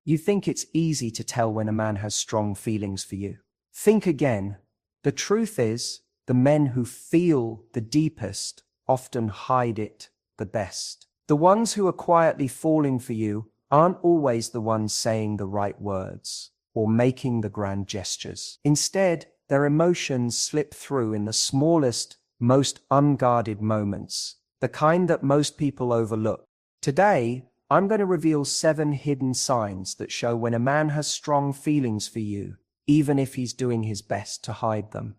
You think it's easy to tell when a man has strong feelings for you. Think again. The truth is, the men who feel the deepest often hide it the best. The ones who are quietly falling for you aren't always the ones saying the right words or making the grand gestures. Instead, their emotions slip through in the smallest, most unguarded moments, the kind that most people overlook. Today, I'm going to reveal 7 hidden signs that show when a man has strong feelings for you, even if he's doing his best to hide them.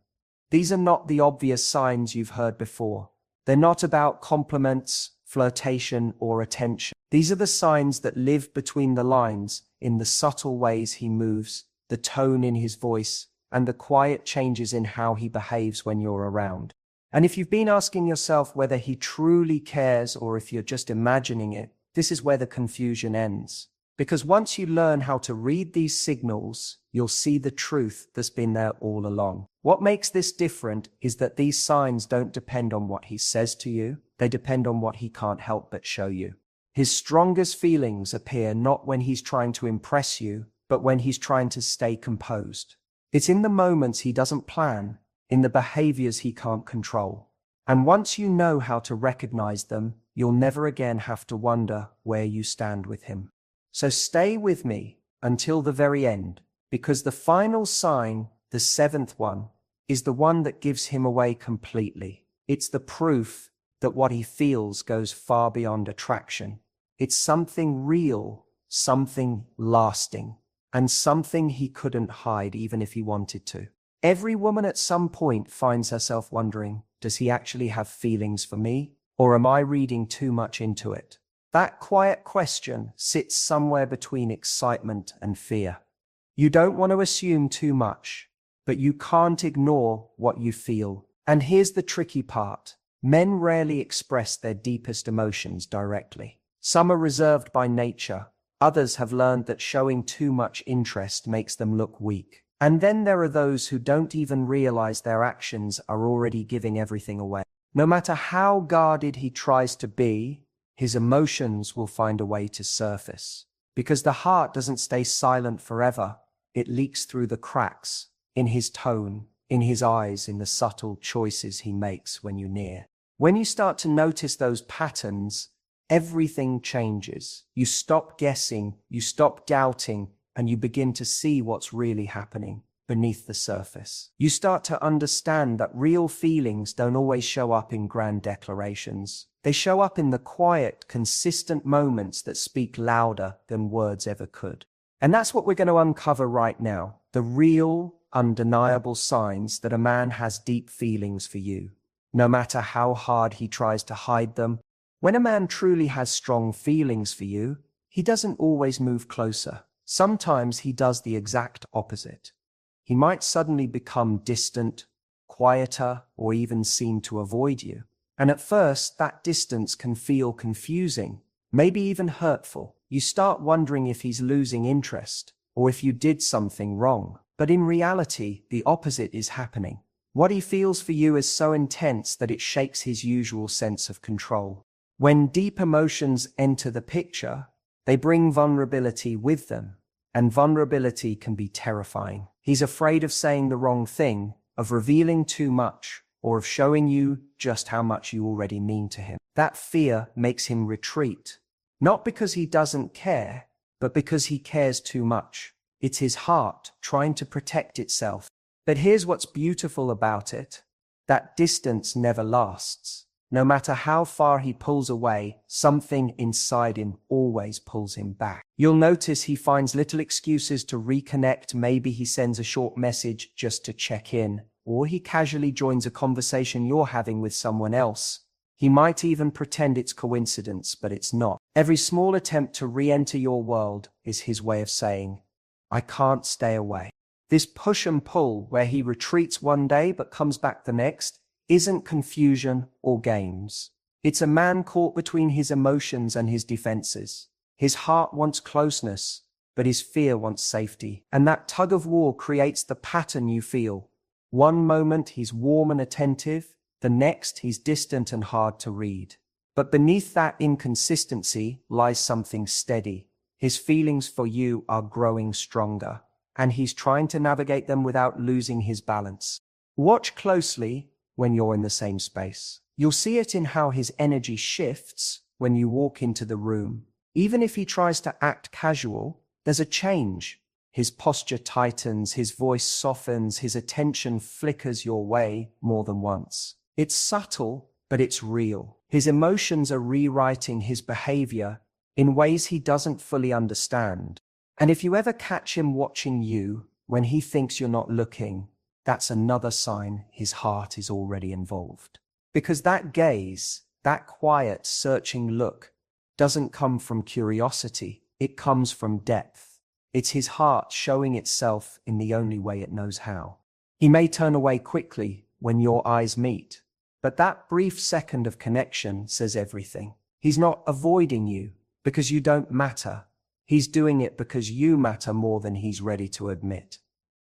These are not the obvious signs you've heard before. They're not about compliments, flirtation, or attention. These are the signs that live between the lines, in the subtle ways he moves, the tone in his voice, and the quiet changes in how he behaves when you're around. And if you've been asking yourself whether he truly cares or if you're just imagining it, this is where the confusion ends. Because once you learn how to read these signals, you'll see the truth that's been there all along. What makes this different is that these signs don't depend on what he says to you, they depend on what he can't help but show you. His strongest feelings appear not when he's trying to impress you, but when he's trying to stay composed. It's in the moments he doesn't plan, in the behaviors he can't control. And once you know how to recognize them, you'll never again have to wonder where you stand with him. So stay with me until the very end, because the final sign, the 7th one, is the one that gives him away completely. It's the proof that what he feels goes far beyond attraction. It's something real, something lasting, and something he couldn't hide even if he wanted to. Every woman at some point finds herself wondering, does he actually have feelings for me? Or am I reading too much into it? That quiet question sits somewhere between excitement and fear. You don't want to assume too much, but you can't ignore what you feel. And here's the tricky part. Men rarely express their deepest emotions directly. Some are reserved by nature. Others have learned that showing too much interest makes them look weak. And then there are those who don't even realize their actions are already giving everything away. No matter how guarded he tries to be, his emotions will find a way to surface. Because the heart doesn't stay silent forever. It leaks through the cracks, in his tone, in his eyes, in the subtle choices he makes when you're near. When you start to notice those patterns, everything changes. You stop guessing, you stop doubting, and you begin to see what's really happening beneath the surface. You start to understand that real feelings don't always show up in grand declarations. They show up in the quiet, consistent moments that speak louder than words ever could. And that's what we're going to uncover right now. The real, undeniable signs that a man has deep feelings for you, no matter how hard he tries to hide them. When a man truly has strong feelings for you, he doesn't always move closer. Sometimes he does the exact opposite. He might suddenly become distant, quieter, or even seem to avoid you. And at first, that distance can feel confusing, maybe even hurtful. You start wondering if he's losing interest, or if you did something wrong. But in reality, the opposite is happening. What he feels for you is so intense that it shakes his usual sense of control. When deep emotions enter the picture, they bring vulnerability with them, and vulnerability can be terrifying. He's afraid of saying the wrong thing, of revealing too much, or of showing you just how much you already mean to him. That fear makes him retreat, not because he doesn't care, but because he cares too much. It's his heart trying to protect itself. But here's what's beautiful about it. That distance never lasts. No matter how far he pulls away, something inside him always pulls him back. You'll notice he finds little excuses to reconnect. Maybe he sends a short message just to check in, or he casually joins a conversation you're having with someone else. He might even pretend it's coincidence, but it's not. Every small attempt to re-enter your world is his way of saying, I can't stay away. This push and pull, where he retreats one day but comes back the next, isn't confusion or games. It's a man caught between his emotions and his defenses. His heart wants closeness, but his fear wants safety. And that tug of war creates the pattern you feel. One moment he's warm and attentive, the next he's distant and hard to read. But beneath that inconsistency lies something steady, His feelings for you are growing stronger, and he's trying to navigate them without losing his balance. Watch closely when you're in the same space. You'll see it in how his energy shifts when you walk into the room. Even if he tries to act casual, there's a change. His posture tightens, his voice softens, his attention flickers your way more than once. It's subtle, but it's real. His emotions are rewriting his behavior in ways he doesn't fully understand. And if you ever catch him watching you when he thinks you're not looking, that's another sign his heart is already involved. Because that gaze, that quiet, searching look, doesn't come from curiosity, it comes from depth. It's his heart showing itself in the only way it knows how. He may turn away quickly when your eyes meet, but that brief second of connection says everything. He's not avoiding you because you don't matter. He's doing it because you matter more than he's ready to admit.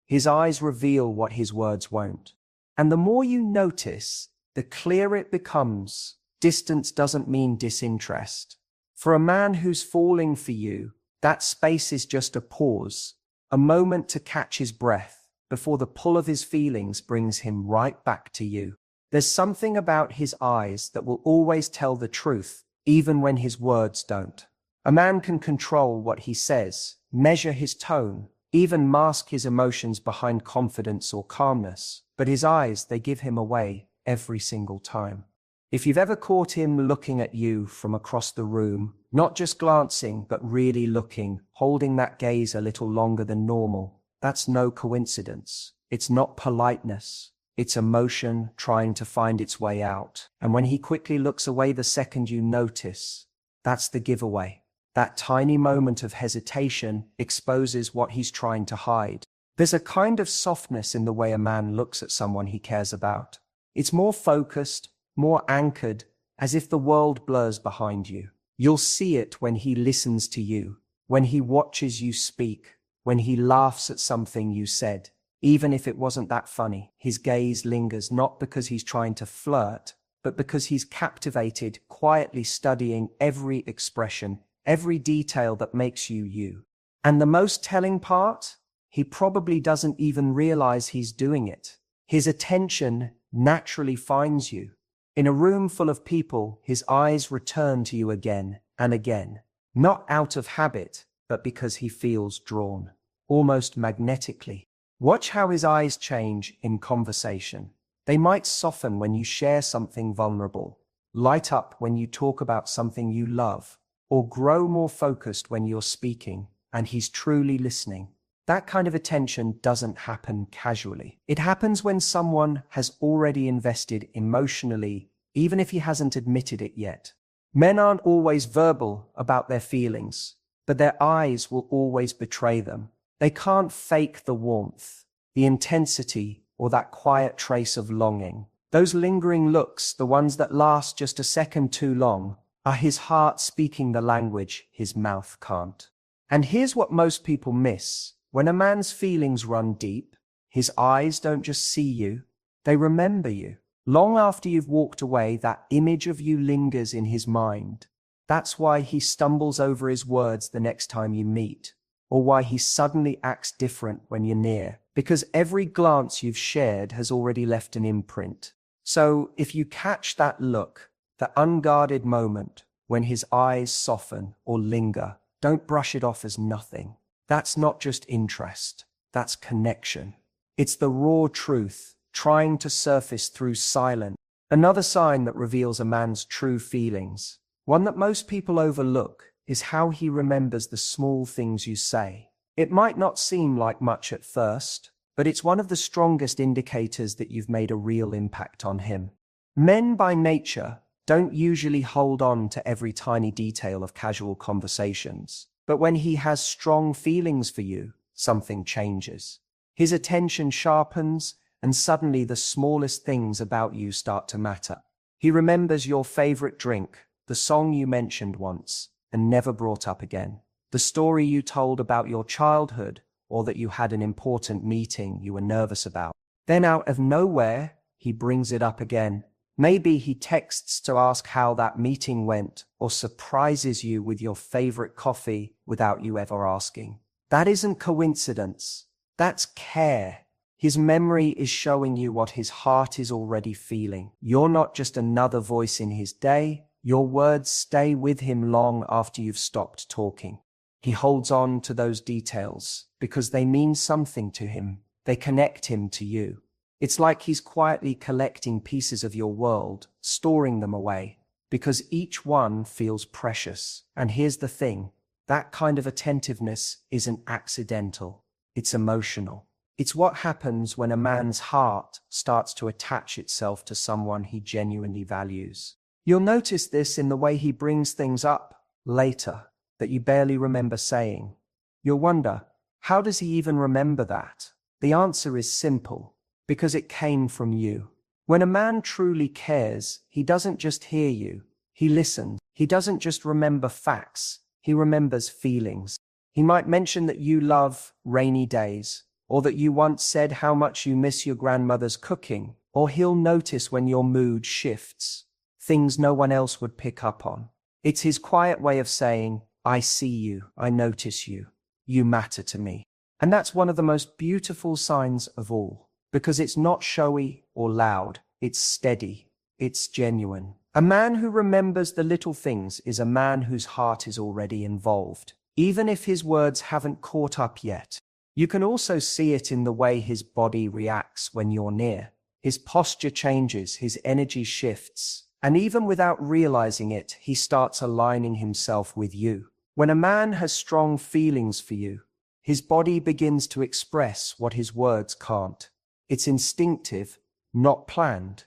His eyes reveal what his words won't. And the more you notice, the clearer it becomes. Distance doesn't mean disinterest. For a man who's falling for you, that space is just a pause, a moment to catch his breath before the pull of his feelings brings him right back to you. There's something about his eyes that will always tell the truth, even when his words don't. A man can control what he says, measure his tone, even mask his emotions behind confidence or calmness, but his eyes, they give him away every single time. If you've ever caught him looking at you from across the room, not just glancing, but really looking, holding that gaze a little longer than normal, that's no coincidence. It's not politeness. It's emotion trying to find its way out. And when he quickly looks away the second you notice, that's the giveaway. That tiny moment of hesitation exposes what he's trying to hide. There's a kind of softness in the way a man looks at someone he cares about. It's more focused, more anchored, as if the world blurs behind you. You'll see it when he listens to you, when he watches you speak, when he laughs at something you said. Even if it wasn't that funny, his gaze lingers not because he's trying to flirt, but because he's captivated, quietly studying every expression, every detail that makes you you. And the most telling part? He probably doesn't even realize he's doing it. His attention naturally finds you. In a room full of people, his eyes return to you again and again, not out of habit, but because he feels drawn, almost magnetically. Watch how his eyes change in conversation. They might soften when you share something vulnerable, light up when you talk about something you love, or grow more focused when you're speaking and he's truly listening. That kind of attention doesn't happen casually. It happens when someone has already invested emotionally, even if he hasn't admitted it yet. Men aren't always verbal about their feelings, but their eyes will always betray them. They can't fake the warmth, the intensity, or that quiet trace of longing. Those lingering looks, the ones that last just a second too long, are his heart speaking the language his mouth can't. And here's what most people miss. When a man's feelings run deep, his eyes don't just see you, they remember you. Long after you've walked away, that image of you lingers in his mind. That's why he stumbles over his words the next time you meet, or why he suddenly acts different when you're near, because every glance you've shared has already left an imprint. So if you catch that look, that unguarded moment when his eyes soften or linger, don't brush it off as nothing. That's not just interest, that's connection. It's the raw truth trying to surface through silence. Another sign that reveals a man's true feelings, one that most people overlook, is how he remembers the small things you say. It might not seem like much at first, but it's one of the strongest indicators that you've made a real impact on him. Men by nature don't usually hold on to every tiny detail of casual conversations. But when he has strong feelings for you, something changes. His attention sharpens, and suddenly the smallest things about you start to matter. He remembers your favorite drink, the song you mentioned once and never brought up again, the story you told about your childhood, or that you had an important meeting you were nervous about. Then out of nowhere, he brings it up again, Maybe he texts to ask how that meeting went or surprises you with your favorite coffee without you ever asking. That isn't coincidence. That's care. His memory is showing you what his heart is already feeling. You're not just another voice in his day. Your words stay with him long after you've stopped talking. He holds on to those details because they mean something to him. They connect him to you. It's like he's quietly collecting pieces of your world, storing them away, because each one feels precious. And here's the thing, that kind of attentiveness isn't accidental. It's emotional. It's what happens when a man's heart starts to attach itself to someone he genuinely values. You'll notice this in the way he brings things up later that you barely remember saying. You'll wonder, how does he even remember that? The answer is simple, because it came from you. When a man truly cares, he doesn't just hear you, he listens. He doesn't just remember facts, he remembers feelings. He might mention that you love rainy days, or that you once said how much you miss your grandmother's cooking, or he'll notice when your mood shifts, things no one else would pick up on. It's his quiet way of saying, I see you, I notice you, you matter to me. And that's one of the most beautiful signs of all, because it's not showy or loud, it's steady, it's genuine. A man who remembers the little things is a man whose heart is already involved, even if his words haven't caught up yet. You can also see it in the way his body reacts when you're near. His posture changes, his energy shifts, and even without realizing it, he starts aligning himself with you. When a man has strong feelings for you, his body begins to express what his words can't. It's instinctive, not planned.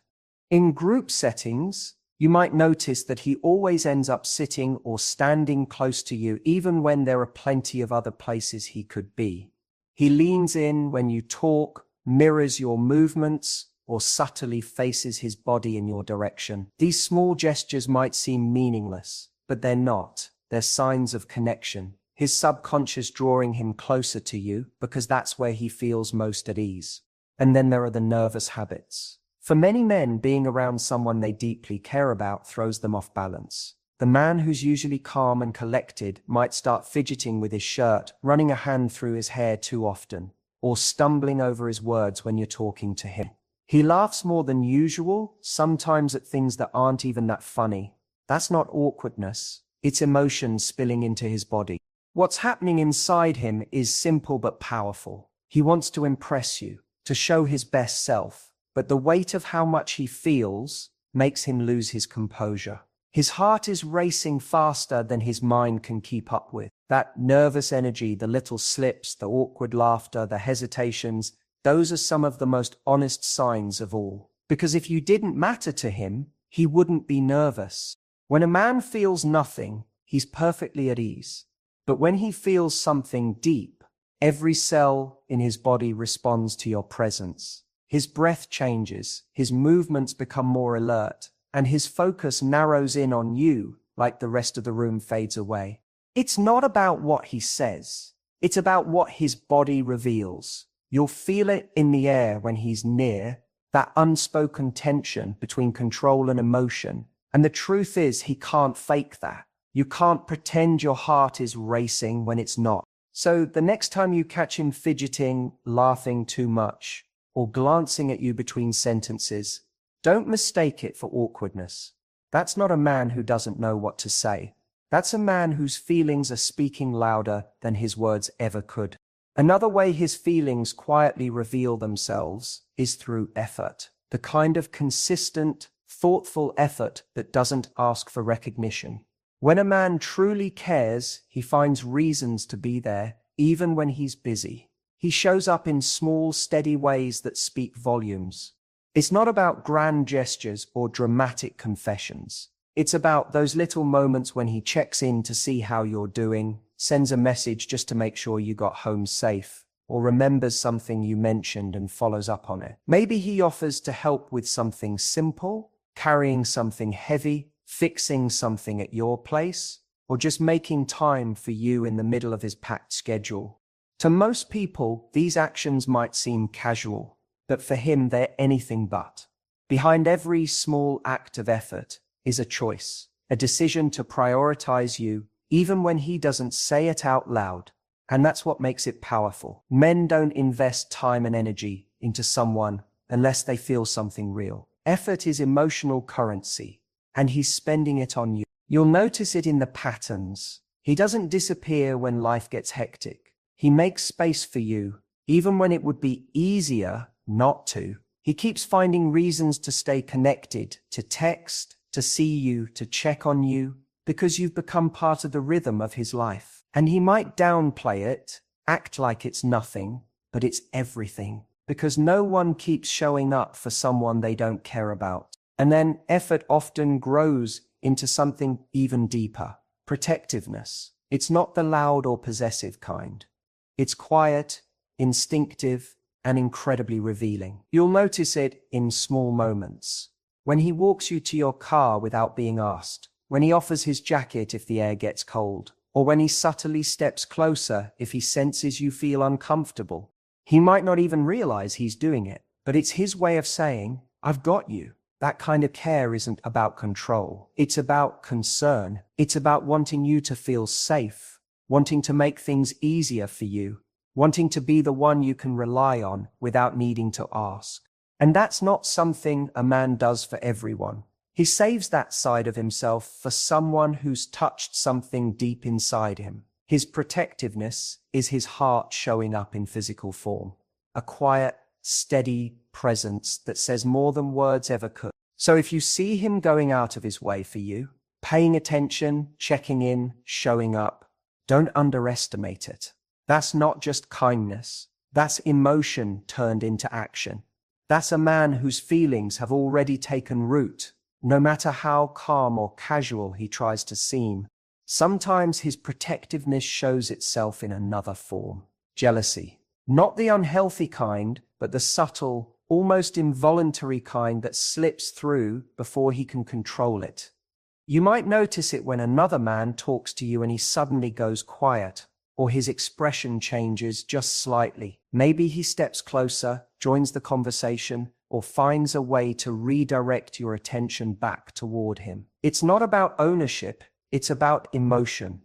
In group settings, you might notice that he always ends up sitting or standing close to you, even when there are plenty of other places he could be. He leans in when you talk, mirrors your movements, or subtly faces his body in your direction. These small gestures might seem meaningless, but they're not. They're signs of connection. His subconscious drawing him closer to you because that's where he feels most at ease. And then there are the nervous habits. For many men, being around someone they deeply care about throws them off balance. The man who's usually calm and collected might start fidgeting with his shirt, running a hand through his hair too often, or stumbling over his words when you're talking to him. He laughs more than usual, sometimes at things that aren't even that funny. That's not awkwardness. It's emotion spilling into his body. What's happening inside him is simple but powerful. He wants to impress you, to show his best self, but the weight of how much he feels makes him lose his composure. His heart is racing faster than his mind can keep up with. That nervous energy, the little slips, the awkward laughter, the hesitations, those are some of the most honest signs of all. Because if you didn't matter to him, he wouldn't be nervous. When a man feels nothing, he's perfectly at ease. But when he feels something deep, every cell in his body responds to your presence. His breath changes, his movements become more alert, and his focus narrows in on you like the rest of the room fades away. It's not about what he says. It's about what his body reveals. You'll feel it in the air when he's near, that unspoken tension between control and emotion. And the truth is, he can't fake that. You can't pretend your heart is racing when it's not. So the next time you catch him fidgeting, laughing too much, or glancing at you between sentences, don't mistake it for awkwardness. That's not a man who doesn't know what to say. That's a man whose feelings are speaking louder than his words ever could. Another way his feelings quietly reveal themselves is through effort. The kind of consistent, thoughtful effort that doesn't ask for recognition. When a man truly cares, he finds reasons to be there, even when he's busy. He shows up in small, steady ways that speak volumes. It's not about grand gestures or dramatic confessions. It's about those little moments when he checks in to see how you're doing, sends a message just to make sure you got home safe, or remembers something you mentioned and follows up on it. Maybe he offers to help with something simple, carrying something heavy, fixing something at your place, or just making time for you in the middle of his packed schedule. To most people, these actions might seem casual, but for him they're anything but. Behind every small act of effort is a choice, a decision to prioritize you, even when he doesn't say it out loud. And that's what makes it powerful. Men don't invest time and energy into someone unless they feel something real. Effort is emotional currency, and he's spending it on you. You'll notice it in the patterns. He doesn't disappear when life gets hectic. He makes space for you, even when it would be easier not to. He keeps finding reasons to stay connected, to text, to see you, to check on you, because you've become part of the rhythm of his life. And he might downplay it, act like it's nothing, but it's everything, because no one keeps showing up for someone they don't care about. And then effort often grows into something even deeper. Protectiveness. It's not the loud or possessive kind. It's quiet, instinctive, and incredibly revealing. You'll notice it in small moments. When he walks you to your car without being asked, when he offers his jacket if the air gets cold, or when he subtly steps closer if he senses you feel uncomfortable. He might not even realize he's doing it, but it's his way of saying, "I've got you." That kind of care isn't about control. It's about concern. It's about wanting you to feel safe, wanting to make things easier for you, wanting to be the one you can rely on without needing to ask. And that's not something a man does for everyone. He saves that side of himself for someone who's touched something deep inside him. His protectiveness is his heart showing up in physical form. A quiet, steady presence that says more than words ever could. So if you see him going out of his way for you, paying attention, checking in, showing up, don't underestimate it. That's not just kindness. That's emotion turned into action. That's a man whose feelings have already taken root, no matter how calm or casual he tries to seem. Sometimes his protectiveness shows itself in another form. Jealousy. Not the unhealthy kind, but the subtle, almost involuntary kind that slips through before he can control it. You might notice it when another man talks to you and he suddenly goes quiet, or his expression changes just slightly. Maybe he steps closer, joins the conversation, or finds a way to redirect your attention back toward him. It's not about ownership, it's about emotion.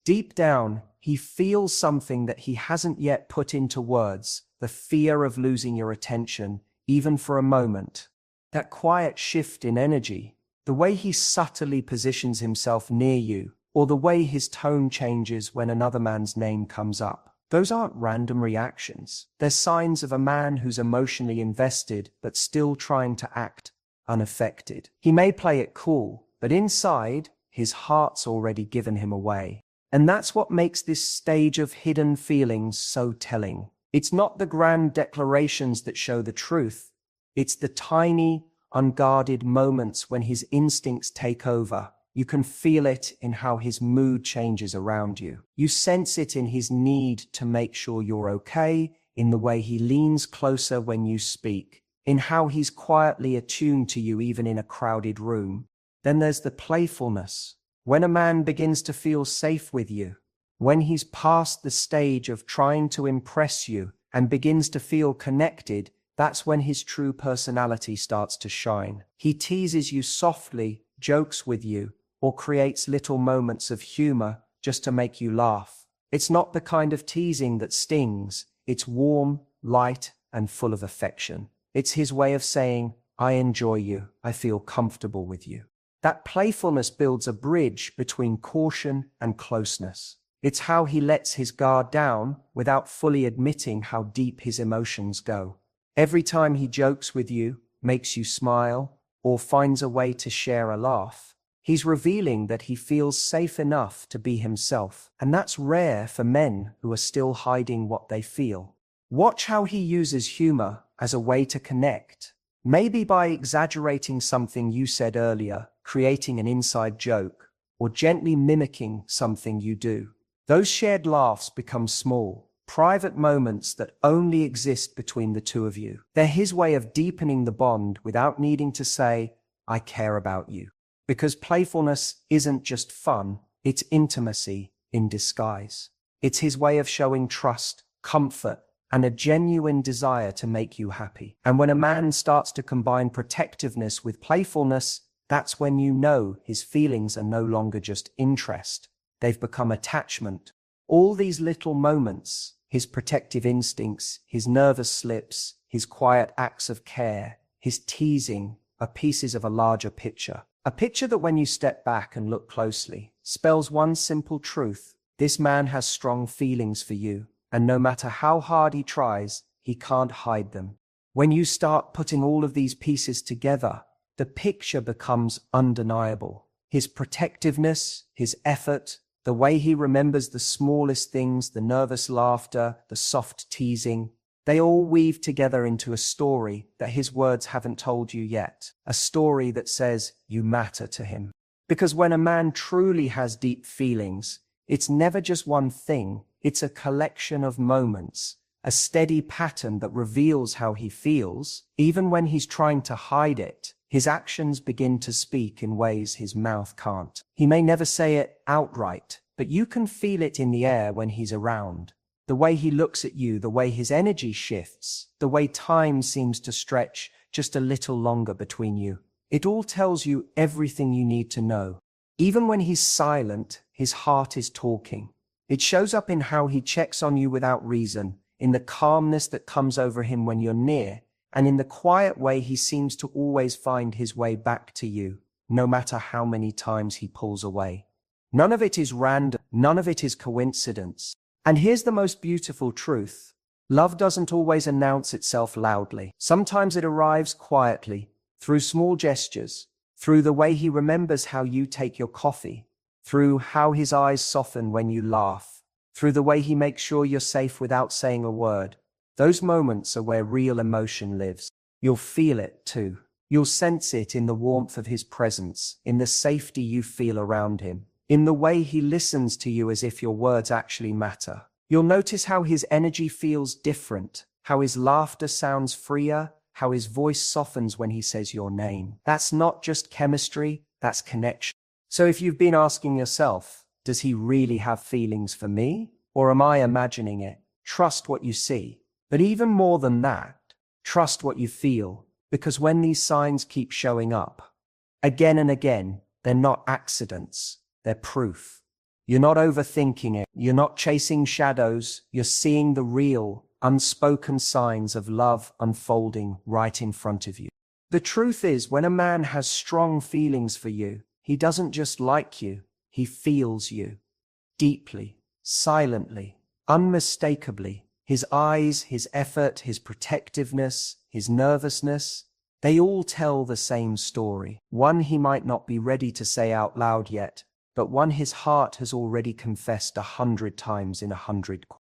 Deep down, he feels something that he hasn't yet put into words, the fear of losing your attention, even for a moment. That quiet shift in energy, the way he subtly positions himself near you, or the way his tone changes when another man's name comes up. Those aren't random reactions. They're signs of a man who's emotionally invested but still trying to act unaffected. He may play it cool, but inside, his heart's already given him away. And that's what makes this stage of hidden feelings so telling. It's not the grand declarations that show the truth. It's the tiny, unguarded moments when his instincts take over. You can feel it in how his mood changes around you. You sense it in his need to make sure you're okay, in the way he leans closer when you speak, in how he's quietly attuned to you even in a crowded room. Then there's the playfulness. When a man begins to feel safe with you, when he's past the stage of trying to impress you and begins to feel connected, that's when his true personality starts to shine. He teases you softly, jokes with you, or creates little moments of humor just to make you laugh. It's not the kind of teasing that stings. It's warm, light, and full of affection. It's his way of saying, "I enjoy you. I feel comfortable with you." That playfulness builds a bridge between caution and closeness. It's how he lets his guard down without fully admitting how deep his emotions go. Every time he jokes with you, makes you smile, or finds a way to share a laugh, he's revealing that he feels safe enough to be himself. And that's rare for men who are still hiding what they feel. Watch how he uses humor as a way to connect. Maybe by exaggerating something you said earlier, creating an inside joke, or gently mimicking something you do. Those shared laughs become small, private moments that only exist between the two of you. They're his way of deepening the bond without needing to say, "I care about you." Because playfulness isn't just fun, it's intimacy in disguise. It's his way of showing trust, comfort, and a genuine desire to make you happy. And when a man starts to combine protectiveness with playfulness, that's when you know his feelings are no longer just interest. They've become attachment. All these little moments, his protective instincts, his nervous slips, his quiet acts of care, his teasing, are pieces of a larger picture. A picture that, when you step back and look closely, spells one simple truth. This man has strong feelings for you, and no matter how hard he tries, he can't hide them. When you start putting all of these pieces together, the picture becomes undeniable. His protectiveness, his effort, the way he remembers the smallest things, the nervous laughter, the soft teasing, they all weave together into a story that his words haven't told you yet. A story that says you matter to him. Because when a man truly has deep feelings, it's never just one thing, it's a collection of moments, a steady pattern that reveals how he feels. Even when he's trying to hide it, his actions begin to speak in ways his mouth can't. He may never say it outright, but you can feel it in the air when he's around. The way he looks at you, the way his energy shifts, the way time seems to stretch just a little longer between you. It all tells you everything you need to know. Even when he's silent, his heart is talking. It shows up in how he checks on you without reason, in the calmness that comes over him when you're near, and in the quiet way he seems to always find his way back to you, no matter how many times he pulls away. None of it is random, none of it is coincidence. And here's the most beautiful truth. Love doesn't always announce itself loudly. Sometimes it arrives quietly, through small gestures, through the way he remembers how you take your coffee, through how his eyes soften when you laugh, through the way he makes sure you're safe without saying a word. Those moments are where real emotion lives. You'll feel it too. You'll sense it in the warmth of his presence, in the safety you feel around him, in the way he listens to you as if your words actually matter. You'll notice how his energy feels different, how his laughter sounds freer, how his voice softens when he says your name. That's not just chemistry, that's connection. So if you've been asking yourself, does he really have feelings for me? Or am I imagining it? Trust what you see. But even more than that, trust what you feel, because when these signs keep showing up, again and again, they're not accidents. They're proof. You're not overthinking it. You're not chasing shadows. You're seeing the real, unspoken signs of love unfolding right in front of you. The truth is, when a man has strong feelings for you, he doesn't just like you. He feels you. Deeply, silently, unmistakably. His eyes, his effort, his protectiveness, his nervousness, they all tell the same story. One he might not be ready to say out loud yet, but one his heart has already confessed 100 times in 100